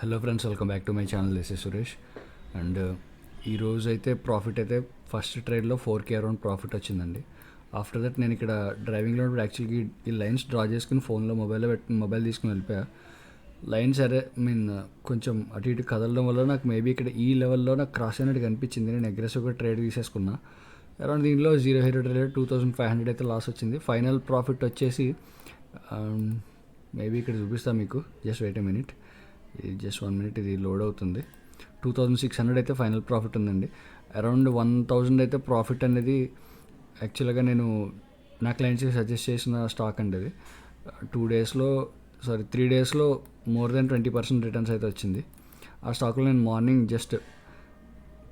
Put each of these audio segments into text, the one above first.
Hello friends, welcome back to my channel. This is Suresh. And ఈరోజు అయితే profit అయితే first ట్రేడ్లో 4K around profit వచ్చిందండి. After that నేను ఇక్కడ డ్రైవింగ్లో యాక్చువల్గా ఈ లైన్స్ డ్రా చేసుకుని ఫోన్లో మొబైల్ తీసుకుని వెళ్ళిపోయా. లైన్స్ కొంచెం అటు ఇటు కదలడం వల్ల నాకు మేబీ ఇక్కడ ఈ లెవెల్లో నాకు క్రాస్ అయినట్టు కనిపించింది. నేను అగ్రెసివ్గా ట్రేడ్ తీసేసుకున్నా. అరౌండ్ దీనిలో 0 హెడ్ ట్రేడ్ 2500 అయితే లాస్ వచ్చింది. ఫైనల్ ప్రాఫిట్ వచ్చేసి మేబీ ఇక్కడ చూపిస్తాను మీకు. Just wait a minute, just 1 minute, ఇది లోడ్ అవుతుంది. 2600 అయితే ఫైనల్ ప్రాఫిట్ ఉందండి. అరౌండ్ 1000 అయితే ప్రాఫిట్ అనేది యాక్చువల్గా నేను నా క్లయింట్స్కి సజెస్ట్ చేసిన స్టాక్ అండి. అది 3 డేస్లో మోర్ దెన్ 20% రిటర్న్స్ అయితే వచ్చింది. ఆ స్టాక్లో నేను మార్నింగ్ జస్ట్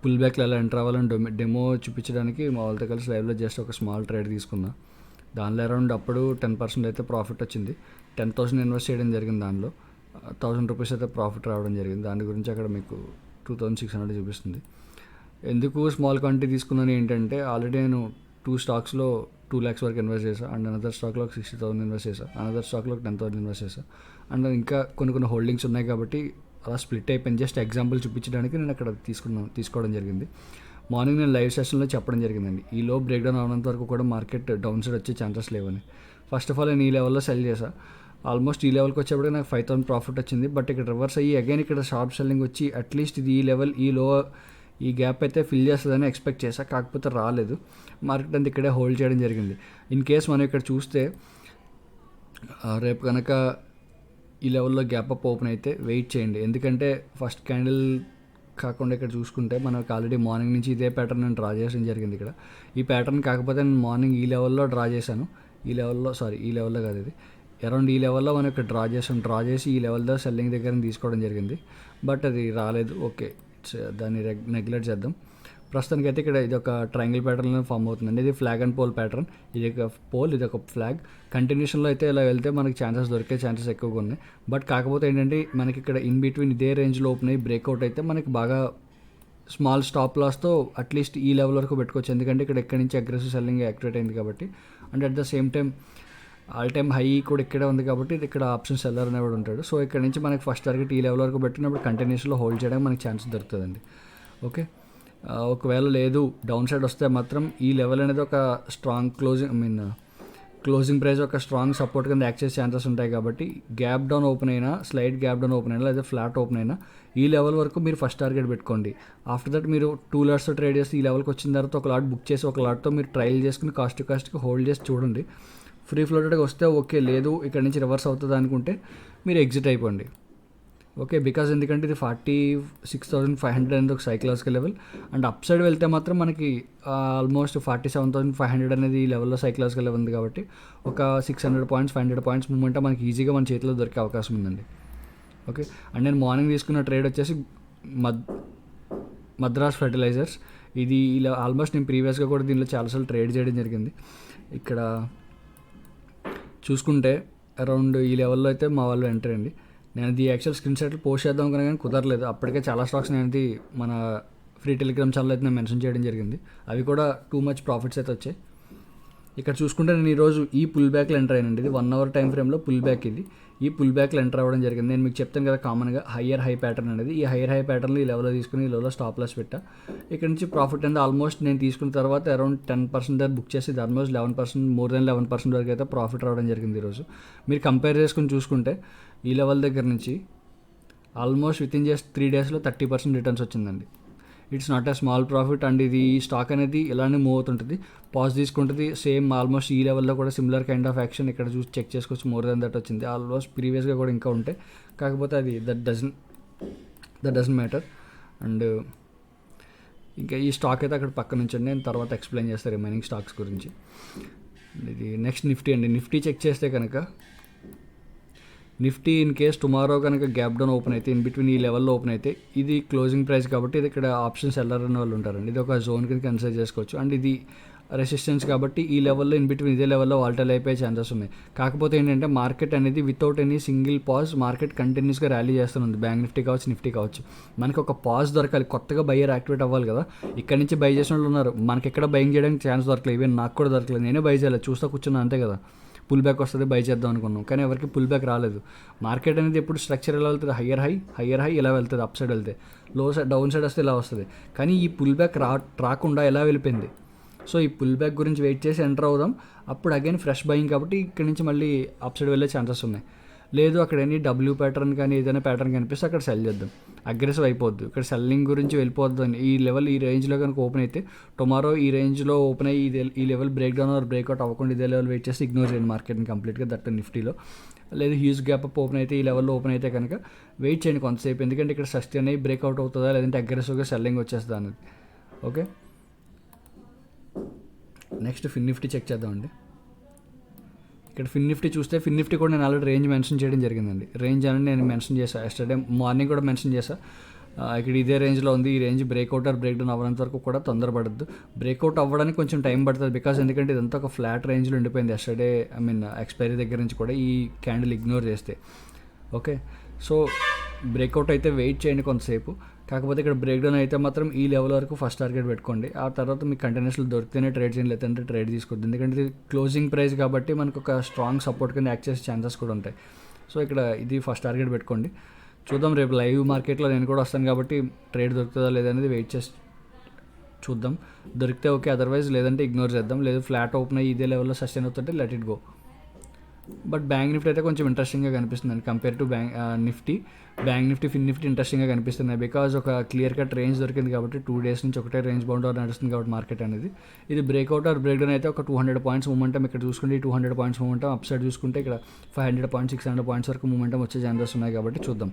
పుల్ బ్యాక్లో ఎలా ఎంటర్ అవ్వాలని డెమో చూపించడానికి మా వాళ్ళతో కలిసి లైవ్లో జస్ట్ ఒక స్మాల్ ట్రేడ్ తీసుకున్నా. దానిలో అరౌండ్ అప్పుడు 10% అయితే ప్రాఫిట్ వచ్చింది. 10,000 ఇన్వెస్ట్ చేయడం జరిగింది. దానిలో 1000 రూపీస్ అయితే ప్రాఫిట్ రావడం జరిగింది. దాని గురించి అక్కడ మీకు 2600 చూపిస్తుంది. ఎందుకు స్మాల్ క్వాంటిటీ తీసుకున్నాను ఏంటంటే, ఆల్రెడీ నేను 2 స్టాక్స్లో 2 lakhs వరకు ఇన్వెస్ట్ చేశాను. అండ్ అనదర్ స్టాక్లో 60,000 ఇన్వెస్ట్ చేశాను. అనదర్ స్టాక్లో 10,000 ఇన్వెస్ట్ చేశాను. అండ్ ఇంకా కొన్ని హోల్డింగ్స్ ఉన్నాయి కాబట్టి అలా స్ప్లిట్ అయిపోయింది. జస్ట్ ఎగ్జాంపుల్ చూపించడానికి నేను అక్కడ తీసుకోవడం జరిగింది. మార్నింగ్ నేను లైవ్ సెషన్లో చెప్పడం జరిగిందండి, ఈ లో బ్రేక్ డౌన్ అవనంత వరకు కూడా మార్కెట్ డౌన్ సైడ్ వచ్చే ఛాన్సెస్ లేవని. ఫస్ట్ ఆఫ్ ఆల్ నేను ఈ లెవెల్లో సెల్ చేశాను. ఆల్మోస్ట్ ఈ లెవెల్కి వచ్చేప్పటికి నాకు 5,000 ప్రాఫిట్ వచ్చింది. బట్ ఇక్కడ రివర్స్ అయ్యి అగైన్ ఇక్కడ షార్ప్ సెల్లింగ్ వచ్చి అట్లీస్ట్ ఇది ఈ లెవెల్, ఈ గ్యాప్ అయితే ఫిల్ చేస్తుందని ఎక్స్పెక్ట్ చేశా. కాకపోతే రాలేదు. మార్కెట్ అంతా ఇక్కడే హోల్డ్ చేయడం జరిగింది. ఇన్ కేస్ మనం ఇక్కడ చూస్తే రేపు కనుక ఈ లెవెల్లో గ్యాప్ అప్ ఓపెన్ అయితే వెయిట్ చేయండి. ఎందుకంటే ఫస్ట్ క్యాండిల్ కాకుండా ఇక్కడ చూసుకుంటే మనకు ఆల్రెడీ మార్నింగ్ నుంచి ఇదే ప్యాటర్న్ నేను డ్రా చేయడం జరిగింది. ఇక్కడ ఈ ప్యాటర్న్ కాకపోతే నేను మార్నింగ్ ఈ లెవెల్లో డ్రా చేశాను. ఈ లెవెల్లో కాదు, ఇది అరౌండ్ ఈ లెవెల్లో మనం ఇక్కడ డ్రా చేసి ఈ లెవెల్లో సెల్లింగ్ దగ్గర తీసుకోవడం జరిగింది. బట్ అది రాలేదు. ఓకే, దాన్ని నెగ్లెక్ట్ చేద్దాం. ప్రస్తుతానికి అయితే ఇక్కడ ఇది ఒక ట్రయాంగిల్ ప్యాటర్న్లో ఫామ్ అవుతుందండి. ఇది ఫ్లాగ్ అండ్ పోల్ ప్యాటర్న్. ఇది ఒక పోల్, ఇది ఒక ఫ్లాగ్. కంటిన్యూషన్లో అయితే ఇలా వెళ్తే మనకి దొరికే ఛాన్సెస్ ఎక్కువగా ఉన్నాయి. బట్ కాకపోతే ఏంటంటే మనకి ఇక్కడ ఇన్ బిట్వీన్ ఇదే రేంజ్లో ఓపెన్ అయ్యి బ్రేక్అవుట్ అయితే మనకి బాగా స్మాల్ స్టాప్ లాస్తో అట్లీస్ట్ ఈ లెవెల్ వరకు పెట్టుకోవచ్చు. ఎందుకంటే ఇక్కడి నుంచి అగ్రెసివ్ సెల్లింగ్ యాక్టివేట్ అయింది కాబట్టి. And at the same time all time high కూడా ఇక్కడే ఉంది కాబట్టి ఇక్కడ ఆప్షన్ సెల్లర్ అనేవాడు ఉంటాడు. సో ఇక్కడ నుంచి మనకి ఫస్ట్ టార్గెట్ ఈ లెవెల్ వరకు పెట్టినప్పుడు కంటిన్యూస్లో హోల్డ్ చేయడానికి మనకి ఛాన్స్ దొరుకుతుందండి. ఓకే, ఒకవేళ లేదు డౌన్ సైడ్ వస్తే మాత్రం ఈ లెవెల్ అనేది ఒక స్ట్రాంగ్ క్లోజింగ్ ప్రైస్ ఒక స్ట్రాంగ్ సపోర్ట్ కింద యాక్ట్ చేసే ఛాన్సెస్ ఉంటాయి. కాబట్టి గ్యాప్ డౌన్ ఓపెన్ అయినా, స్లైడ్ గ్యాప్ డౌన్ ఓపెన్ అయినా, లేదా ఫ్లాట్ ఓపెన్ అయినా ఈ లెవెల్ వరకు మీరు ఫస్ట్ టార్గెట్ పెట్టుకోండి. ఆఫ్టర్ దట్ మీరు 2 లాట్స్తో ట్రేడ్ చేసి ఈ లెవెల్కి వచ్చిన తర్వాత ఒక లాట్ బుక్ చేసి ఒక లాట్తో మీరు ట్రయల్ చేసుకుని కాస్ట్కి హోల్డ్ చేసి చూడండి. ఫ్రీ ఫ్లోటెడ్గా వస్తే ఓకే, లేదు ఇక్కడ నుంచి రివర్స్ అవుతుంది అనుకుంటే మీరు ఎగ్జిట్ అయిపోండి. ఓకే, బికాజ్ ఎందుకంటే ఇది 46,500 అనేది ఒక psychological level. And up side వెళ్తే మాత్రం మనకి ఆల్మోస్ట్ 47,500 అనేది ఈ లెవెల్లో సైకలాజికల్ లెవెల్ ఉంది. కాబట్టి ఒక 600 పాయింట్స్ 500 పాయింట్స్ మూమెంట్ మనకి ఈజీగా మన చేతిలో దొరికే అవకాశం ఉందండి. ఓకే, అండ్ నేను మార్నింగ్ తీసుకున్న ట్రేడ్ వచ్చేసి మద్రాస్ ఫెర్టిలైజర్స్. ఇది ఇలా ఆల్మోస్ట్ నేను ప్రీవియస్గా కూడా దీనిలో చాలాసార్లు ట్రేడ్ చేయడం జరిగింది. ఇక్కడ చూసుకుంటే అరౌండ్ ఈ లెవెల్లో అయితే మా వాళ్ళు ఎంటర్ అండి. నేను అది యాక్చువల్ స్క్రీన్ షాట్లు పోస్ట్ చేద్దాం కానీ కుదరలేదు. అప్పటికే చాలా స్టాక్స్ నేను మన ఫ్రీ టెలిగ్రామ్ ఛానల్ అయితే నేను మెన్షన్ చేయడం జరిగింది. అవి కూడా టూ మచ్ ప్రాఫిట్స్ అయితే వచ్చాయి. ఇక్కడ చూసుకుంటే నేను ఈరోజు ఈ పుల్ బ్యాక్లో ఎంటర్ అయినండి. ఇది 1 hour టైం ఫ్రేమ్లో పుల్ బ్యాక్. ఈ పుల్ బ్యాక్లో ఎంటర్ అవ్వడం జరిగింది. నేను మీకు చెప్తాను కదా, కామన్గా హై ప్యాటర్న్ అనేది. ఈ హై ప్యాటర్న్లో ఈ లెవెల్లో తీసుకుని ఈ లెవెల్లో స్టాప్ లాస్ పెట్టా. ఇక్కడ నుంచి ప్రాఫిట్ అనేది ఆల్మోస్ట్ నేను తీసుకున్న తర్వాత అరౌండ్ 10% దగ్గర బుక్ చేసి ఇది ఆల్మోస్ట్ 11%, మోర్ దెన్ 11% వరకు అయితే ప్రాఫిట్ రావడం జరిగింది ఈరోజు. మీరు కంపేర్ చేసుకుని చూసుకుంటే ఈ లెవెల్ దగ్గర నుంచి ఆల్మోస్ట్ విత్ ఇన్ జస్ట్ 3 daysలో 30% రిటర్న్స్ వచ్చిందండి. It's not a small profit. And ఇది ఈ స్టాక్ అనేది ఇలానే మూవ్ అవుతుంటుంది, పాజ్ తీసుకుంటుంది. సేమ్ ఆల్మోస్ట్ ఈ లెవెల్లో కూడా సిమిలర్ కైండ్ ఆఫ్ యాక్షన్ ఇక్కడ చూసి చెక్ చేసుకోవచ్చు. మోర్ దెన్ దట్ వచ్చింది. ఆల్మోస్ట్ ప్రీవియస్గా కూడా ఇంకా ఉంటాయి, కాకపోతే అది దట్ డజంట్ మ్యాటర్. అండ్ ఇంకా ఈ స్టాక్ అయితే అక్కడ పక్కన ఉంచండి, నేను తర్వాత ఎక్స్ప్లెయిన్ చేస్తాను రిమైనింగ్ స్టాక్స్ గురించి. ఇది నెక్స్ట్ నిఫ్టీ అండి. నిఫ్టీ చెక్ చేస్తే కనుక నిఫ్టీ ఇన్ కేస్ టుమారో కనుక గ్యాప్ డౌన్ ఓపెన్ అయితే, ఇన్ బిట్వీన్ ఈ లెవెల్లో ఓపెన్ అయితే, ఇది క్లోజింగ్ ప్రైస్ కాబట్టి ఇది ఇక్కడ ఆప్షన్ సెల్లర్ అనే వాళ్ళు ఉంటారండి. ఇది ఒక జోన్ కింద కన్సిడర్ చేసుకోవచ్చు. అండ్ ఇది రెసిస్టెన్స్ కాబట్టి ఈ లెవెల్లో ఇన్ బిట్వీన్ ఇదే లెవెల్లో వాల్టైల్ అయిపోయే ఛాన్సెస్ ఉన్నాయి. కాకపోతే ఏంటంటే మార్కెట్ అనేది without any single pause market కంటిన్యూస్గా ర్యాలీ చేస్తుంది. బ్యాంక్ నిఫ్టీ కావచ్చు, నిఫ్టీ కావచ్చు. మనకి ఒక పాజ్ దొరకాలి, కొత్తగా బయ్యర్ యాక్టివేట్ అవ్వాలి కదా. ఇక్కడ నుంచి బై చేసిన వాళ్ళు ఉన్నారు, మనకి ఎక్కడ బయింగ్ చేయడానికి ఛాన్స్ దొరకలేదు. ఈవెన్ నాకు కూడా దొరకలేదు, నేనే బై చేయలేదు, చూస్తా కూర్చున్నా అంతే కదా. పుల్ బ్యాక్ వస్తుంది, బై చేద్దాం అనుకున్నాం. కానీ ఎవరికి పుల్ బ్యాక్ రాలేదు. మార్కెట్ అనేది ఎప్పుడు స్ట్రక్చర్ ఎలా వెళ్తుంది, హయ్యర్ హై ఇలా వెళ్తుంది, అప్ సైడ్ వెళ్తే లో సైడ్ డౌన్ సైడ్ వస్తే ఇలా వస్తుంది. కానీ ఈ పుల్ బ్యాక్ రాకుండా ఎలా వెళ్ళిపోయింది. సో ఈ పుల్ బ్యాక్ గురించి వెయిట్ చేసి ఎంటర్ అవుదాం. అప్పుడు అగైన్ ఫ్రెష్ బయింగ్ కాబట్టి ఇక్కడ నుంచి మళ్ళీ అప్ సైడ్ వెళ్ళే ఛాన్సెస్ ఉన్నాయి. లేదు అక్కడ ఎనీ డబ్ల్యూ ప్యాటర్న్ కానీ ఏదైనా ప్యాటర్న్ కనిపిస్తే అక్కడ సెల్ చేద్దాం. అగ్రెసివ్ అయిపోద్దు, ఇక్కడ సెల్లింగ్ గురించి వెళ్ళిపోద్దు అని. ఈ లెవెల్ ఈ రేంజ్లో కనుక ఓపెన్ అయితే టుమారో ఈ రేంజ్లో ఓపెన్ అయ్యి ఈ level break down are breakout అవ్వకుండా ఇదే లెవెల్ వెయిట్ చేసి ఇగ్నోర్ చేయండి మార్కెట్ని కంప్లీట్గా, దట్ నిఫ్టీలో. లేదు హ్యూజ్ గ్యాప్ అప్ ఓపెన్ అయితే ఈ లెవెల్లో ఓపెన్ అయితే కనుక వెయిట్ చేయండి కొంతసేపు, ఎందుకంటే ఇక్కడ సస్టైన్ అయ్యి బ్రేక్అవుట్ అవుతుందా లేదంటే అగ్రెసివ్గా సెల్లింగ్ వచ్చేస్తుందా అనేది. ఓకే, నెక్స్ట్ ఫిన్ నిఫ్టీ చెక్ చేద్దామండి. ఇక్కడ ఫిన్ నిఫ్టీ చూస్తే ఫిన్ నిఫ్టీ కూడా నేను ఆల్రెడీ రేంజ్ మెన్షన్ చేయడం జరిగిందండి. రేంజ్ అనేది నేను మెన్షన్ చేశాను ఎస్టర్డే మార్నింగ్ కూడా మెన్షన్ చేశాను. ఇక్కడ ఇదే రేంజ్లో ఉంది. ఈ range breakout or break down అవ్వనంత వరకు కూడా తొందరపడద్దు. బ్రేక్అవుట్ అవ్వడానికి కొంచెం టైం పడుతుంది, బికాజ్ ఎందుకంటే ఇదంతా ఒక ఫ్లాట్ రేంజ్లో ఉండిపోయింది ఎస్టర్డే, ఎక్స్పైరీ దగ్గర నుంచి కూడా ఈ క్యాండిల్ ఇగ్నోర్ చేస్తే. ఓకే, సో బ్రేక్అవుట్ అయితే వెయిట్ చేయండి కొంతసేపు. కాకపోతే ఇక్కడ బ్రేక్ డౌన్ అయితే మాత్రం ఈ లెవెల్ వరకు ఫస్ట్ టార్గెట్ పెట్టుకోండి. ఆ తర్వాత మీకు కంటిన్యూస్లో దొరికితేనే ట్రేడ్ చేయండి, లేదంటే ట్రేడ్ తీసుకోవద్దు. ఎందుకంటే ఇది క్లోజింగ్ ప్రైస్ కాబట్టి మనకు ఒక స్ట్రాంగ్ సపోర్ట్ కింద యాక్ట్ చేసే ఛాన్సెస్ కూడా ఉంటాయి. సో ఇక్కడ ఇది ఫస్ట్ టార్గెట్ పెట్టుకోండి. చూద్దాం, రేపు లైవ్ మార్కెట్లో నేను కూడా వస్తాను కాబట్టి ట్రేడ్ దొరుకుతుందా లేదనేది వెయిట్ చేసి చూద్దాం. దొరికితే ఓకే, అదర్వైజ్ లేదంటే ఇగ్నోర్ చేద్దాం. లేదు ఫ్లాట్ ఓపెన్ అయ్యి ఇదే లెవెల్లో సస్టైన్ అవుతుంటే let it go. But bank Nifty అయితే కొంచెం ఇంట్రెస్టింగ్గా కనిపిస్తుందండి compare to bank Nifty fin Nifty ఇంట్రెస్టింగ్గా కనిపిస్తున్నాయి. బికాజ్ ఒక క్లియర్ కట్ రేంజ్ దొరికింది కాబట్టి 2 days నుంచి ఒకటే రేంజ్ బౌండ్ నడుస్తుంది కాబట్టి మార్కెట్ అనేది. ఇది బ్రేక్అవుట్ ఆర్ బ్రేక్ డౌన్ అయితే ఒక 200 points మూమెంటం ఇక్కడ చూసుకుంటే 200 points మూమెంటం, అప్ సైడ్ చూసుకుంటే ఇక్కడ 500 points 600 points వరకు మూమెంటం వచ్చే ఛాన్సెస్ ఉన్నాయి. కాబట్టి చూద్దాం,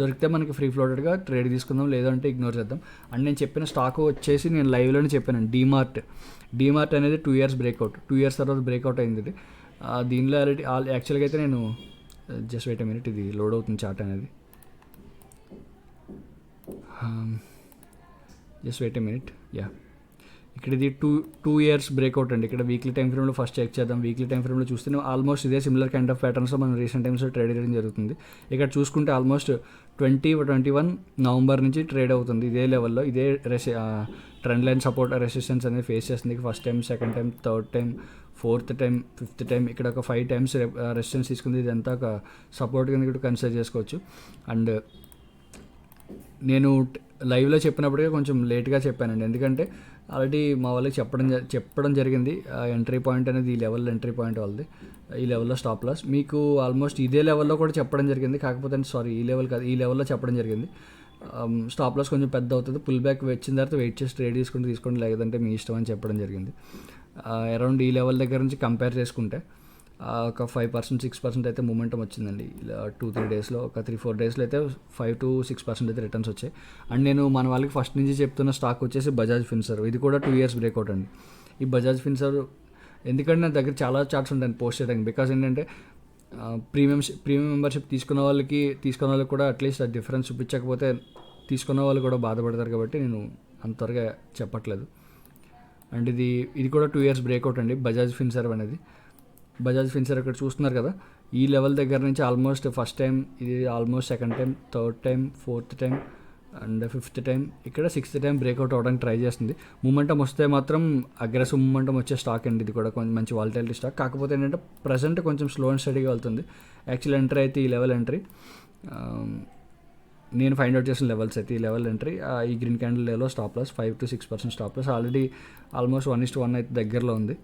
దొరికితే మనకి ఫ్రీ ఫ్లోటెడ్గా ట్రేడ్ తీసుకుందాం, లేదంటే ఇగ్నోర్ చేద్దాం. అండ్ నేను చెప్పిన స్టాక్ వచ్చేసి నేను లైవ్లోనే చెప్పాను, డీమార్ట్ అనేది 2 years బ్రేక్అవుట్, 2 years తర్వాత బ్రేక్అవుట్ అయింది. ఇది దీనిలో యాక్చువల్గా అయితే నేను జస్ట్ వెయిట్ ఎ మినిట్, ఇది లోడ్ అవుతుంది చార్ట్ అనేది. Just wait a minute. Yeah, ఇక్కడ ఇది టూ ఇయర్స్ బ్రేక్అవుట్ అండి. ఇక్కడ వీక్లీ టైం ఫ్రేమ్లో ఫస్ట్ చెక్ చేద్దాం. వీక్లీ టైం ఫ్రేమ్లో చూస్తే ఆల్మోస్ట్ ఇదే సిమిలర్ కైండ్ ఆఫ్ ప్యాటర్న్స్లో మనం రీసెంట్ టైమ్స్లో ట్రేడ్ చేయడం జరుగుతుంది. ఇక్కడ చూసుకుంటే ఆల్మోస్ట్ 2021 November నుంచి ట్రేడ్ అవుతుంది ఇదే లెవెల్లో. ఇదే ట్రెండ్ లైన్ సపోర్ట్ రెసిస్టెన్స్ అనేది ఫేస్ చేస్తుంది. First time, second time, third time, fourth time, fifth time, ఇక్కడ ఒక 5 times రెసిస్టెన్స్ తీసుకుంది. ఇదంతా ఒక సపోర్ట్ కింద కూడా కన్సిడర్ చేసుకోవచ్చు. అండ్ నేను లైవ్లో చెప్పినప్పటికీ కొంచెం లేట్గా చెప్పానండి, ఎందుకంటే ఆల్రెడీ మా వాళ్ళకి చెప్పడం జరిగింది. ఎంట్రీ పాయింట్ అనేది ఈ లెవెల్లో ఎంట్రీ పాయింట్ వాళ్ళది, ఈ లెవెల్లో స్టాప్ లాస్. మీకు ఆల్మోస్ట్ ఇదే లెవెల్లో కూడా చెప్పడం జరిగింది, కాకపోతే సారీ ఈ లెవెల్ కాదు, ఈ లెవెల్లో చెప్పడం జరిగింది. స్టాప్ లాస్ కొంచెం పెద్ద అవుతుంది, పుల్ బ్యాక్ వచ్చిన తర్వాత వెయిట్ చేసి ట్రేడ్ తీసుకోండి, లేదంటే మీ ఇష్టం అని చెప్పడం జరిగింది. అరౌండ్ ఈ లెవెల్ దగ్గర నుంచి కంపేర్ చేసుకుంటే ఒక 5% 6% అయితే మూమెంటం వచ్చిందండి. ఇలా 2-3 daysలో, ఒక 3-4 daysలో అయితే 5 to 6% అయితే రిటర్న్స్ వచ్చాయి. అండ్ నేను మన వాళ్ళకి ఫస్ట్ నుంచి చెప్తున్న స్టాక్ వచ్చేసి బజాజ్ ఫిన్సర్వ్. ఇది కూడా 2 years బ్రేక్అవుట్ అండి. ఈ బజాజ్ ఫిన్సర్వ్ ఎందుకంటే నా దగ్గర చాలా చార్ట్స్ ఉంటాయి పోస్ట్ చేయడానికి. బికాజ్ ఏంటంటే ప్రీమియం మెంబర్షిప్ తీసుకున్న వాళ్ళకి కూడా అట్లీస్ట్ ఆ డిఫరెన్స్ చూపించకపోతే తీసుకున్న వాళ్ళు కూడా బాధపడతారు కాబట్టి నేను అంత త్వరగా చెప్పట్లేదు. అండ్ ఇది కూడా 2 years బ్రేక్అవుట్ అండి బజాజ్ ఫిన్సర్వ్ అనేది. బజాజ్ ఫిన్సర్వ్ ఇక్కడ చూస్తున్నారు కదా, ఈ లెవెల్ దగ్గర నుంచి ఆల్మోస్ట్ ఫస్ట్ టైం, ఇది almost second time, third time, fourth time and fifth time, ఇక్కడ 6th టైం బ్రేక్అవుట్ అవ్వడానికి ట్రై చేస్తుంది. మూమెంటం వస్తే మాత్రం అగ్రెసివ్ మూమెంటం వచ్చే స్టాక్ అండి. ఇది కూడా కొంచెం మంచి వాలటైలిటీ స్టాక్. కాకపోతే ఏంటంటే ప్రజెంట్ కొంచెం స్లో అండ్ స్టడీగా వెళ్తుంది. యాక్చువల్ ఎంట్రీ అయితే ఈ లెవెల్ ఎంట్రీ, నేను ఫైండ్ అవుట్ చేసిన లెవెల్స్ అయితే ఈ లెవెల్ ఎంట్రీ, ఈ గ్రీన్ క్యాండిల్ లెవెల్లో stop loss 5 to 6% stop loss. Already almost 1:1 అయితే దగ్గరలో ఉంది,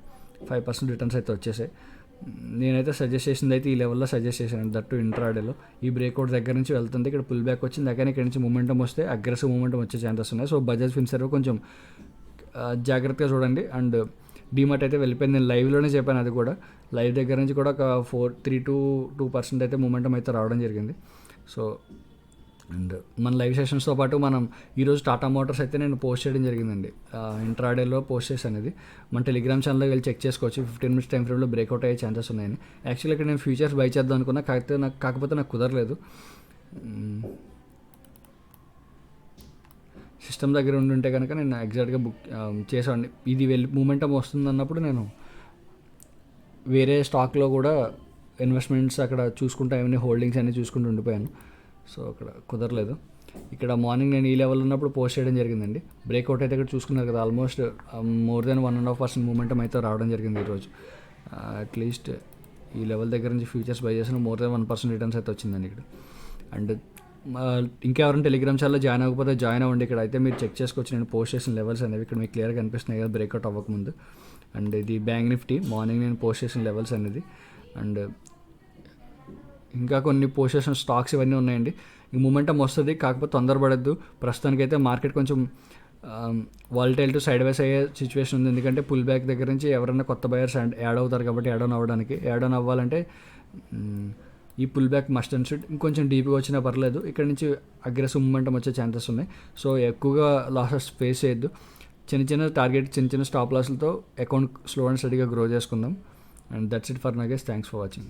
5% రిటర్న్స్ అయితే వచ్చేసాయి. నేనైతే సజెస్ట్ చేసింది అయితే ఈ లెవెల్లో సజెస్ట్ చేశాను, దట్టు ఇంట్రాడేలో. ఈ బ్రేక్అవుట్ దగ్గర నుంచి వెళ్తుంది, ఇక్కడ పుల్ బ్యాక్ వచ్చింది, కానీ ఇక్కడ నుంచి మూమెంటం వస్తే అగ్రెసివ్ మూమెంటం వచ్చే ఛాన్సెస్ ఉన్నాయి. సో బజాజ్ ఫిన్సర్వ్ కొంచెం జాగ్రత్తగా చూడండి. అండ్ డీమార్ట్ అయితే వెళ్ళిపోయింది, నేను లైవ్లోనే చెప్పాను. అది కూడా లైవ్ దగ్గర నుంచి కూడా ఒక 3 to 2% అయితే మూమెంటం అయితే రావడం జరిగింది. సో అండ్ మన లైవ్ సెషన్స్తో పాటు మనం ఈరోజు టాటా మోటార్స్ అయితే నేను పోస్ట్ చేయడం జరిగిందండి, ఇంట్రాడేలో పోస్ట్ చేశాను. అది మన టెలిగ్రామ్ ఛానల్లో వెళ్ళి చెక్ చేసుకోవచ్చు. 15 minutes టైం ఫ్రేమ్లో బ్రేక్అవుట్ అయ్యే ఛాన్సెస్ ఉన్నాయని. యాక్చువల్లీ ఇక్కడ నేను ఫ్యూచర్స్ బై చేద్దాం అనుకున్నా, కాకపోతే నాకు కుదరలేదు. సిస్టమ్ దగ్గర ఉండుంటే కనుక నేను ఎగ్జాక్ట్గా బుక్ చేసేవాడిని. ఇది మూమెంటం వస్తుంది అన్నప్పుడు నేను వేరే స్టాక్లో కూడా ఇన్వెస్ట్మెంట్స్ అక్కడ చూసుకుంటా, ఏమైనా హోల్డింగ్స్ అన్నీ చూసుకుంటూ ఉండిపోయాను. సో అక్కడ కుదరలేదు. ఇక్కడ మార్నింగ్ నేను ఈ లెవెల్ ఉన్నప్పుడు పోస్ట్ చేయడం జరిగిందండి. బ్రేక్అవుట్ అయితే ఇక్కడ చూసుకున్నారు కదా, ఆల్మోస్ట్ more than 1.5% మూమెంటం అయితే రావడం జరిగింది ఈరోజు. అట్లీస్ట్ ఈ లెవెల్ దగ్గర నుంచి ఫ్యూచర్స్ బై చేసిన మోర్ దెన్ 1% రిటర్న్స్ అయితే వచ్చిందండి ఇక్కడ. అండ్ ఇంకెవరైనా టెలిగ్రామ్ ఛానల్లో జాయిన్ అవ్వకపోతే జాయిన్ అవ్వండి. ఇక్కడ అయితే మీరు చెక్ చేసుకోవచ్చు నేను పోస్ట్ చేసిన లెవెల్స్ అనేవి ఇక్కడ మీకు క్లియర్గా కనిపిస్తున్నాయి కదా బ్రేక్అవుట్ అవ్వకముందు. అండ్ ఇది బ్యాంక్ నిఫ్టీ మార్నింగ్ నేను పోస్ట్ చేసిన లెవెల్స్ అనేది. అండ్ ఇంకా కొన్ని పోస్ట్ చేసిన స్టాక్స్ ఇవన్నీ ఉన్నాయండి. ఈ మూమెంటం వస్తుంది, కాకపోతే తొందరపడద్దు. ప్రస్తుతానికైతే మార్కెట్ కొంచెం వాలటైల్ టు సైడ్ వేస్ అయ్యే సిచ్యువేషన్ ఉంది. ఎందుకంటే పుల్ బ్యాక్ దగ్గర నుంచి ఎవరైనా కొత్త బయర్స్ యాడ్ అవుతారు కాబట్టి యాడ్ ఆన్ అవ్వాలంటే ఈ pull back must and should ఇంకొంచెం డీప్గా వచ్చినా పర్లేదు. ఇక్కడ నుంచి అగ్రెసివ్ మూమెంటం వచ్చే ఛాన్సెస్ ఉన్నాయి. సో ఎక్కువగా లాసెస్ ఫేస్ చేయొద్దు. చిన్న టార్గెట్, చిన్న స్టాప్ లాస్లతో అకౌంట్ స్లో అండ్ స్టడీగా గ్రో చేసుకుందాం. అండ్ దట్స్ ఇట్ ఫర్ నగేస్. Thanks for watching.